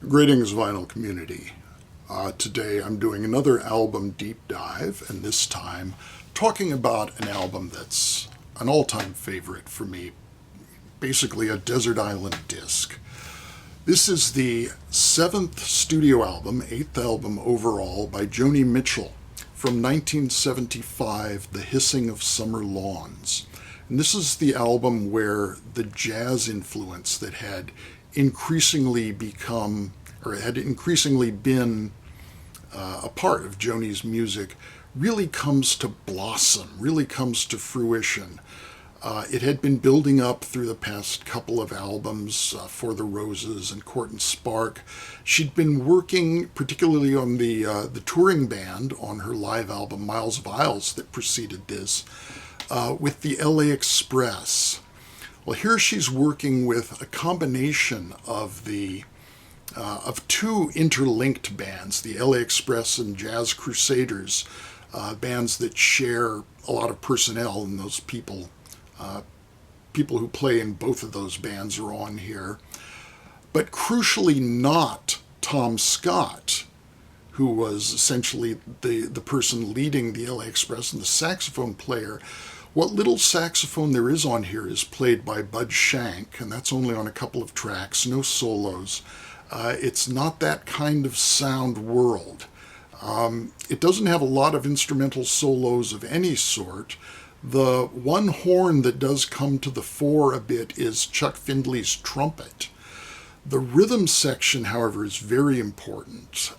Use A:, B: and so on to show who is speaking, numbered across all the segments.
A: Greetings, vinyl community. Today I'm doing another album deep dive, and this time talking about an album that's an all-time favorite for me, basically a desert island disc. This is the 7th studio album, 8th album overall, by Joni Mitchell from 1975, The Hissing of Summer Lawns. And this is the album where the jazz influence that had increasingly been a part of Joni's music really comes to blossom, really comes to fruition. It had been building up through the past couple of albums, For the Roses and Court and Spark. She'd been working particularly on the touring band on her live album Miles of Isles that preceded this, with the LA Express. Well, here she's working with a combination of two interlinked bands, the LA Express and Jazz Crusaders, bands that share a lot of personnel, and those people who play in both of those bands are on here. But crucially not Tom Scott, who was essentially the person leading the LA Express and the saxophone player. What little saxophone there is on here is played by Bud Shank, and that's only on a couple of tracks, no solos. It's not that kind of sound world. It doesn't have a lot of instrumental solos of any sort. The one horn that does come to the fore a bit is Chuck Findley's trumpet. The rhythm section, however, is very important.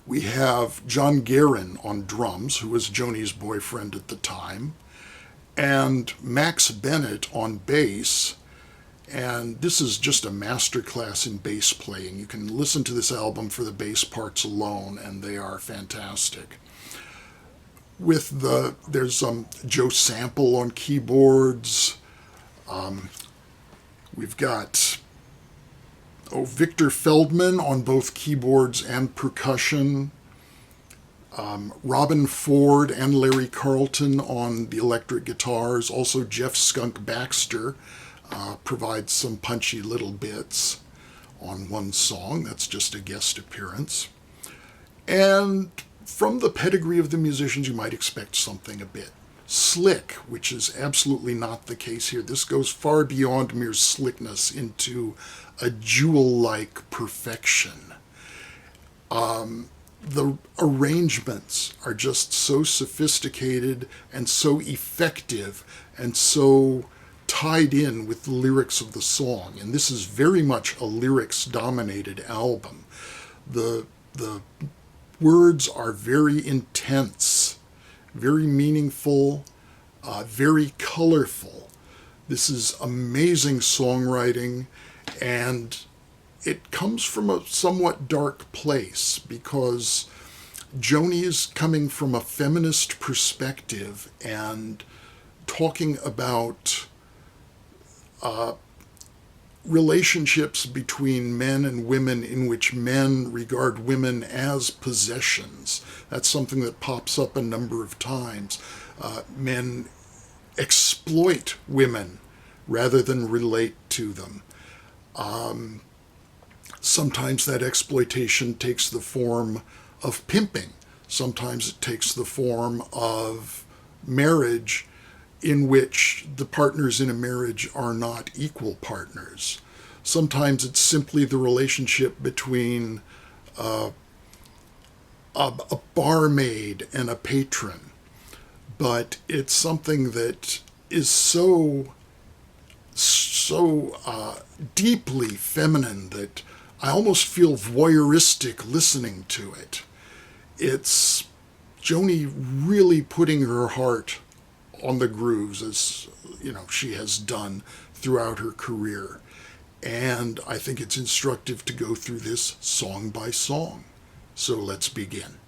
A: We have John Guerin on drums, who was Joni's boyfriend at the time, and Max Bennett on bass. And this is just a masterclass in bass playing. You can listen to this album for the bass parts alone, and they are fantastic. There's Joe Sample on keyboards. We've got Victor Feldman on both keyboards and percussion. Robin Ford and Larry Carlton on the electric guitars. Also Jeff Skunk Baxter provides some punchy little bits on one song. That's just a guest appearance. And from the pedigree of the musicians, you might expect something a bit slick, which is absolutely not the case here. This goes far beyond mere slickness into a jewel-like perfection. The arrangements are just so sophisticated and so effective and so tied in with the lyrics of the song. And this is very much a lyrics-dominated album. The words are very intense, very meaningful, very colorful. This is amazing songwriting, and it comes from a somewhat dark place because Joni is coming from a feminist perspective and talking about relationships between men and women in which men regard women as possessions. That's something that pops up a number of times. Men exploit women rather than relate to them. Sometimes that exploitation takes the form of pimping. Sometimes it takes the form of marriage in which the partners in a marriage are not equal partners. Sometimes it's simply the relationship between a barmaid and a patron. But it's something that is so deeply feminine that I almost feel voyeuristic listening to it. It's Joni really putting her heart on the grooves, as she has done throughout her career. And I think it's instructive to go through this song by song. So let's begin.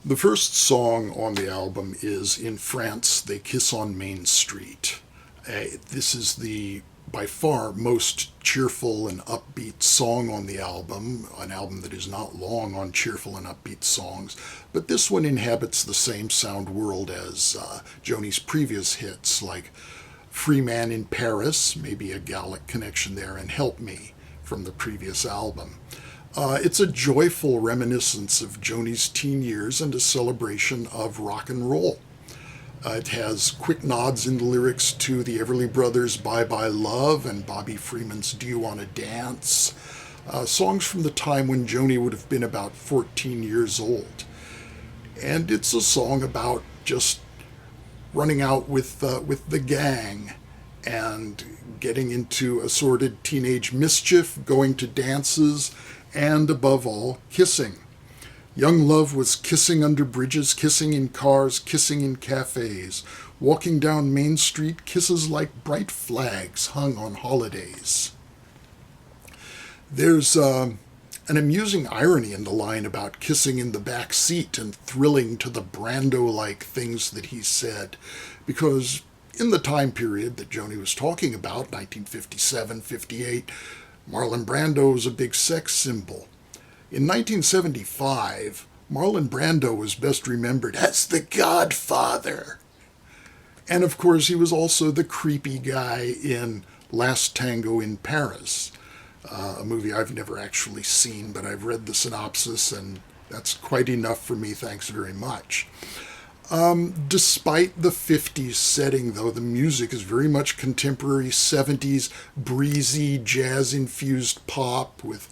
A: The first song on the album is In France, They Kiss on Main Street. This is the by far most cheerful and upbeat song on the album, an album that is not long on cheerful and upbeat songs, but this one inhabits the same sound world as Joni's previous hits, like Free Man in Paris, maybe a Gallic connection there, and Help Me from the previous album. It's a joyful reminiscence of Joni's teen years and a celebration of rock and roll. It has quick nods in the lyrics to the Everly Brothers' Bye Bye Love and Bobby Freeman's Do You Wanna Dance? Songs from the time when Joni would have been about 14 years old. And it's a song about just running out with the gang and getting into assorted teenage mischief, going to dances, and above all, kissing. Young love was kissing under bridges, kissing in cars, kissing in cafes, walking down Main Street, kisses like bright flags hung on holidays. There's an amusing irony in the line about kissing in the back seat and thrilling to the Brando-like things that he said, because in the time period that Joni was talking about, 1957-58, Marlon Brando was a big sex symbol. In 1975, Marlon Brando was best remembered as the Godfather. And of course, he was also the creepy guy in Last Tango in Paris, a movie I've never actually seen, but I've read the synopsis, and that's quite enough for me, thanks very much. Despite the 50s setting, though, the music is very much contemporary 70s, breezy, jazz-infused pop with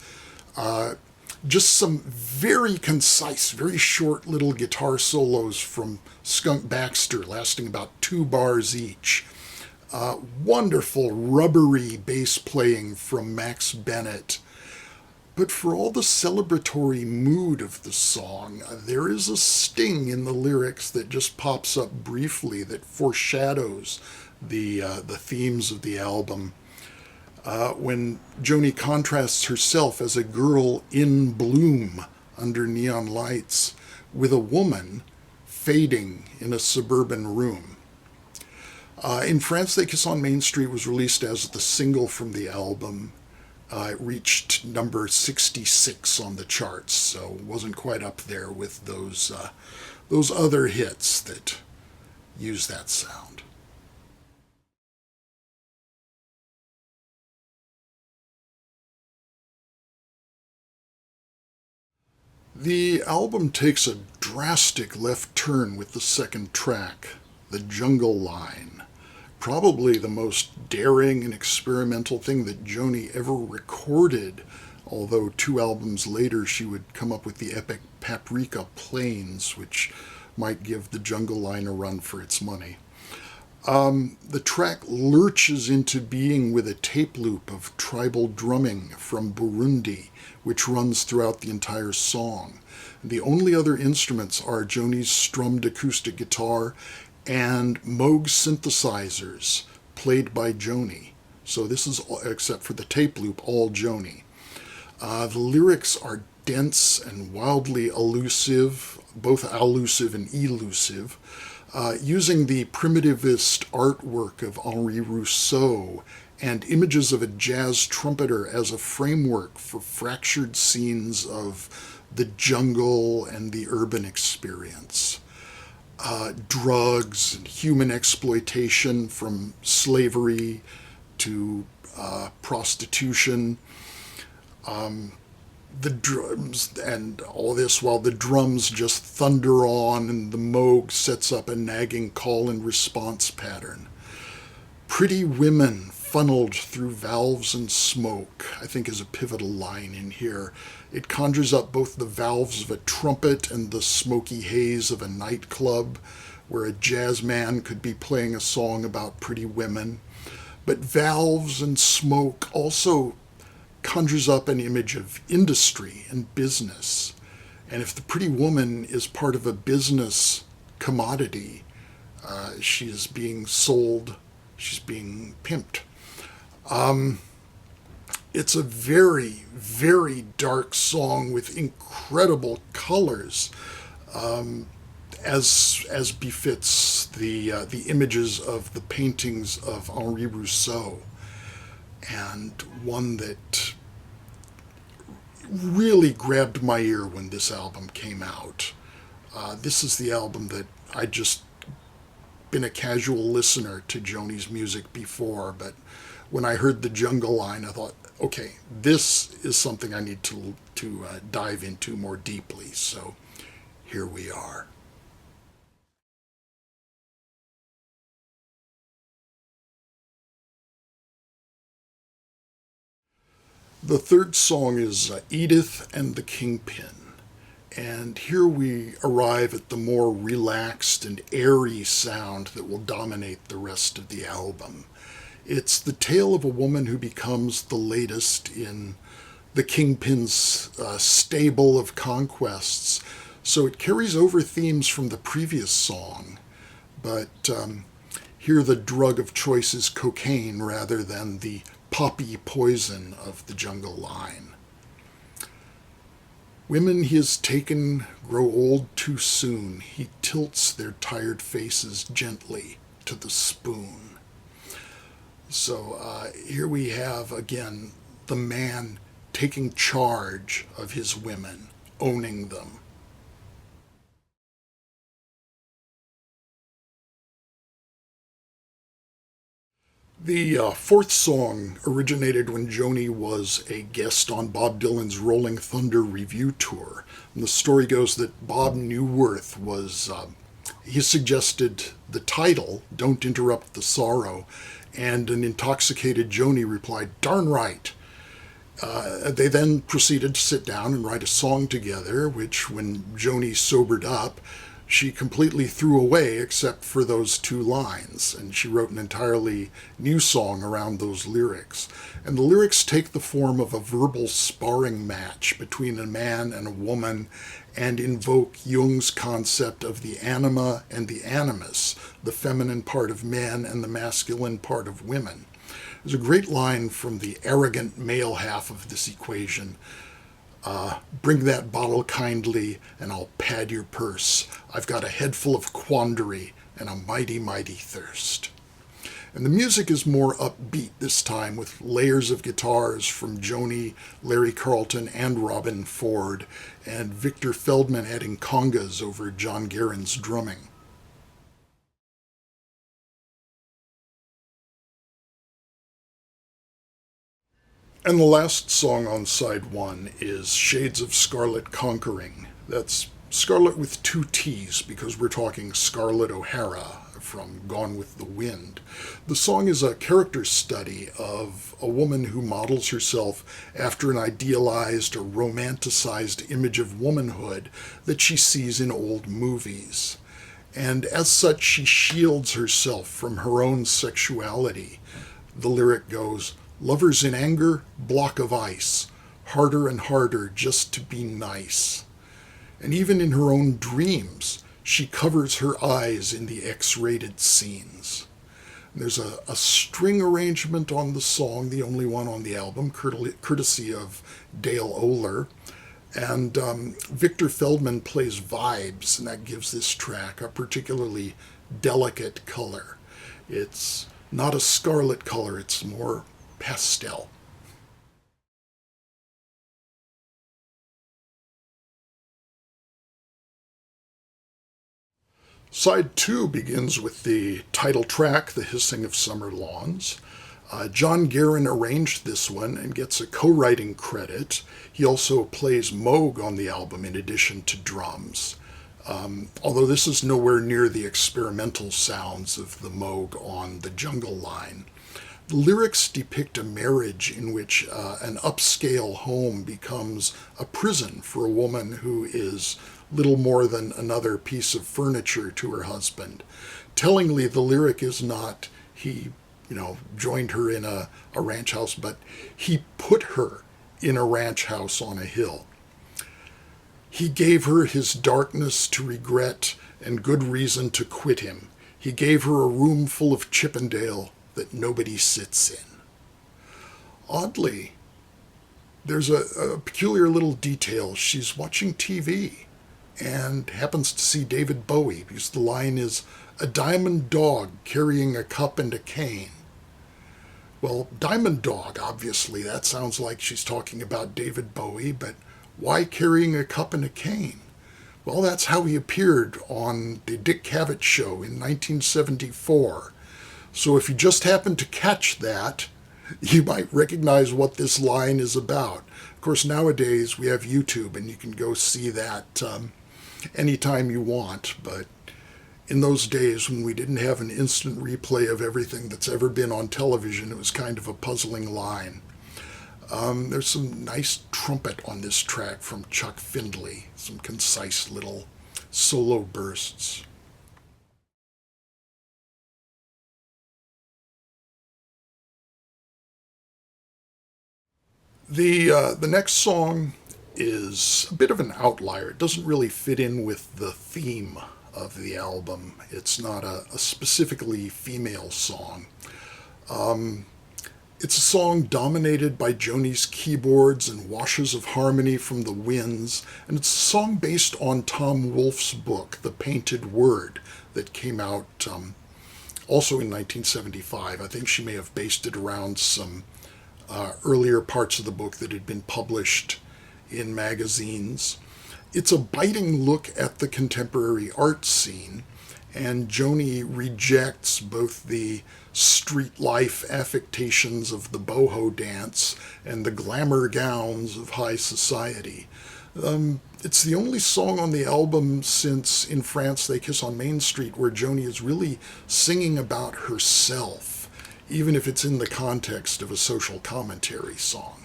A: just some very concise, very short little guitar solos from Skunk Baxter, lasting about 2 bars each. Wonderful, rubbery bass playing from Max Bennett. But for all the celebratory mood of the song, there is a sting in the lyrics that just pops up briefly that foreshadows the themes of the album. When Joni contrasts herself as a girl in bloom under neon lights with a woman fading in a suburban room. In France, They Kiss on Main Street was released as the single from the album. It reached number 66 on the charts, so wasn't quite up there with those other hits that use that sound. The album takes a drastic left turn with the second track, The Jungle Line. Probably the most daring and experimental thing that Joni ever recorded, although 2 albums later she would come up with the epic Paprika Plains, which might give The Jungle Line a run for its money. The track lurches into being with a tape loop of tribal drumming from Burundi, which runs throughout the entire song. The only other instruments are Joni's strummed acoustic guitar and Moog synthesizers, played by Joni. So this is, except for the tape loop, all Joni. The lyrics are dense and wildly elusive, both allusive and elusive, using the primitivist artwork of Henri Rousseau and images of a jazz trumpeter as a framework for fractured scenes of the jungle and the urban experience. Drugs and human exploitation, from slavery to prostitution. The drums, and all this while the drums just thunder on and the Moog sets up a nagging call and response pattern. Pretty women funneled through valves and smoke, I think, is a pivotal line in here. It conjures up both the valves of a trumpet and the smoky haze of a nightclub where a jazz man could be playing a song about pretty women. But valves and smoke also conjures up an image of industry and business. And if the pretty woman is part of a business commodity, she is being sold, she's being pimped. It's a very, very dark song with incredible colors, as befits the images of the paintings of Henri Rousseau. and one that really grabbed my ear when this album came out. This is the album that I just been a casual listener to Joni's music before, but when I heard the Jungle Line, I thought, okay, this is something I need to dive into more deeply. So here we are. The third song is Edith and the Kingpin. And here we arrive at the more relaxed and airy sound that will dominate the rest of the album. It's the tale of a woman who becomes the latest in the Kingpin's stable of conquests. So it carries over themes from the previous song, but here the drug of choice is cocaine rather than the poppy poison of the Jungle Line. Women he has taken grow old too soon. He tilts their tired faces gently to the spoon. So here we have, again, the man taking charge of his women, owning them. The fourth song originated when Joni was a guest on Bob Dylan's Rolling Thunder review tour. And the story goes that Bob Newworth he suggested the title, Don't Interrupt the Sorrow, and an intoxicated Joni replied, darn right. They then proceeded to sit down and write a song together, which when Joni sobered up, she completely threw away except for those two lines, and she wrote an entirely new song around those lyrics. And the lyrics take the form of a verbal sparring match between a man and a woman and invoke Jung's concept of the anima and the animus, the feminine part of men and the masculine part of women. There's a great line from the arrogant male half of this equation. Bring that bottle kindly and I'll pad your purse. I've got a head full of quandary and a mighty, mighty thirst. And the music is more upbeat this time with layers of guitars from Joni, Larry Carlton, and Robin Ford, and Victor Feldman adding congas over John Guerin's drumming. And the last song on side one is Shades of Scarlet Conquering. That's Scarlet with two T's because we're talking Scarlett O'Hara from Gone with the Wind. The song is a character study of a woman who models herself after an idealized or romanticized image of womanhood that she sees in old movies. And as such, she shields herself from her own sexuality. The lyric goes, lovers in anger, block of ice, harder and harder just to be nice. And even in her own dreams, she covers her eyes in the X-rated scenes. And there's a string arrangement on the song, the only one on the album, courtesy of Dale Oler. And Victor Feldman plays vibes, and that gives this track a particularly delicate color. It's not a scarlet color, it's more pastel. Side 2 begins with the title track, The Hissing of Summer Lawns. John Guerin arranged this one and gets a co-writing credit. He also plays Moog on the album in addition to drums. Although this is nowhere near the experimental sounds of the Moog on the Jungle Line. The lyrics depict a marriage in which an upscale home becomes a prison for a woman who is little more than another piece of furniture to her husband. Tellingly, the lyric is not he, joined her in a ranch house, but he put her in a ranch house on a hill. He gave her his darkness to regret and good reason to quit him. He gave her a room full of Chippendale that nobody sits in. Oddly, there's a peculiar little detail. She's watching TV and happens to see David Bowie, because the line is, a diamond dog carrying a cup and a cane. Well, Diamond Dog, obviously, that sounds like she's talking about David Bowie, but why carrying a cup and a cane? Well, that's how he appeared on the Dick Cavett Show in 1974. So if you just happened to catch that, you might recognize what this line is about. Of course, nowadays we have YouTube and you can go see that anytime you want, but in those days when we didn't have an instant replay of everything that's ever been on television, it was kind of a puzzling line. There's some nice trumpet on this track from Chuck Findley, some concise little solo bursts. The next song is a bit of an outlier. It doesn't really fit in with the theme of the album. It's not a specifically female song. It's a song dominated by Joni's keyboards and washes of harmony from the winds, and it's a song based on Tom Wolfe's book, The Painted Word, that came out also in 1975. I think she may have based it around some earlier parts of the book that had been published in magazines. It's a biting look at the contemporary art scene, and Joni rejects both the street life affectations of the boho dance and the glamour gowns of high society. It's the only song on the album since In France They Kiss on Main Street where Joni is really singing about herself, even if it's in the context of a social commentary song.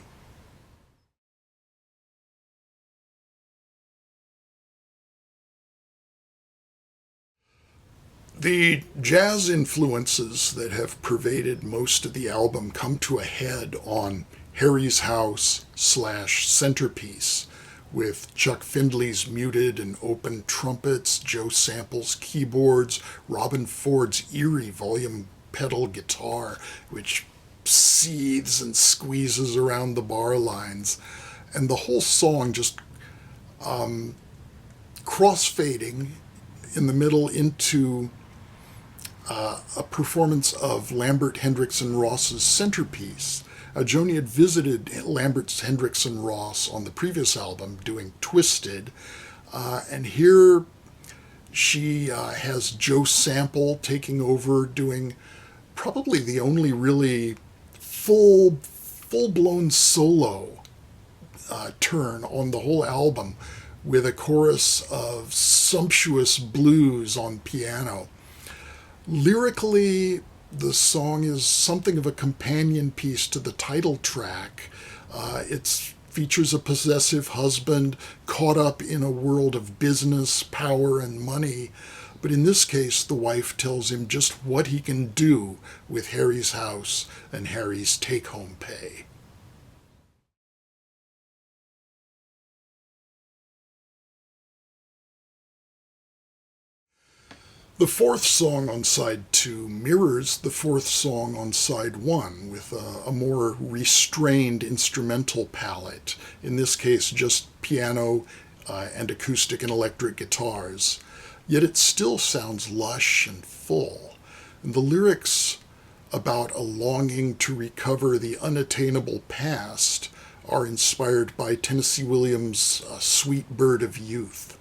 A: The jazz influences that have pervaded most of the album come to a head on Harry's House / Centerpiece, with Chuck Findley's muted and open trumpets, Joe Sample's keyboards, Robin Ford's eerie volume pedal guitar, which seethes and squeezes around the bar lines, and the whole song just crossfading in the middle into a performance of Lambert Hendrickson Ross's Centerpiece. Joni had visited Lambert Hendrickson Ross on the previous album doing Twisted, and here she has Joe Sample taking over doing probably the only really full-blown solo turn on the whole album, with a chorus of sumptuous blues on piano. Lyrically, the song is something of a companion piece to the title track. It features a possessive husband caught up in a world of business, power, and money. But in this case, the wife tells him just what he can do with Harry's house and Harry's take-home pay. The fourth song on side 2 mirrors the fourth song on side 1 with a more restrained instrumental palette, in this case just piano and acoustic and electric guitars. Yet it still sounds lush and full. And the lyrics about a longing to recover the unattainable past are inspired by Tennessee Williams' Sweet Bird of Youth.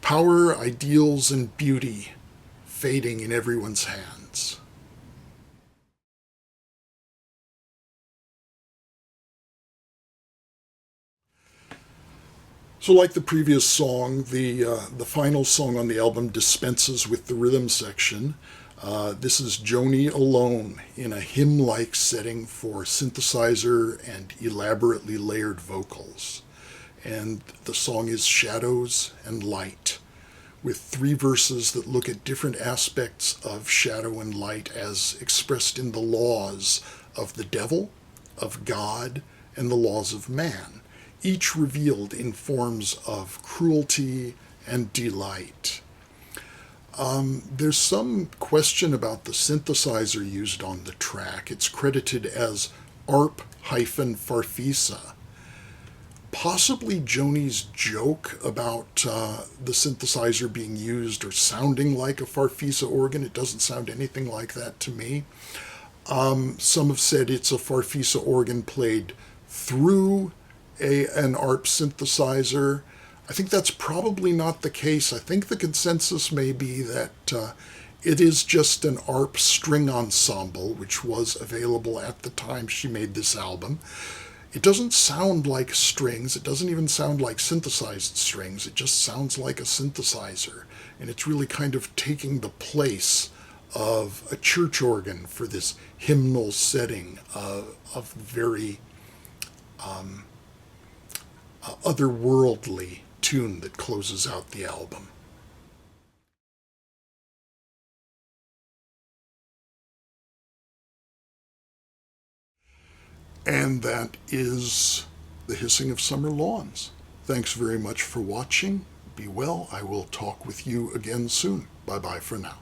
A: Power, ideals, and beauty fading in everyone's hands. So like the previous song, the final song on the album dispenses with the rhythm section. This is Joni alone in a hymn-like setting for synthesizer and elaborately layered vocals. And the song is Shadows and Light, with 3 verses that look at different aspects of shadow and light as expressed in the laws of the devil, of God, and the laws of man, each revealed in forms of cruelty and delight. There's some question about the synthesizer used on the track. It's credited as ARP-Farfisa. Possibly Joni's joke about the synthesizer being used or sounding like a Farfisa organ. It doesn't sound anything like that to me. Some have said it's a Farfisa organ played through an ARP synthesizer. I think that's probably not the case. I think the consensus may be that it is just an ARP string ensemble, which was available at the time she made this album. It doesn't sound like strings. It doesn't even sound like synthesized strings. It just sounds like a synthesizer. And it's really kind of taking the place of a church organ for this hymnal setting of very otherworldly tune that closes out the album. And that is The Hissing of Summer Lawns. Thanks very much for watching. Be well. I will talk with you again soon. Bye-bye for now.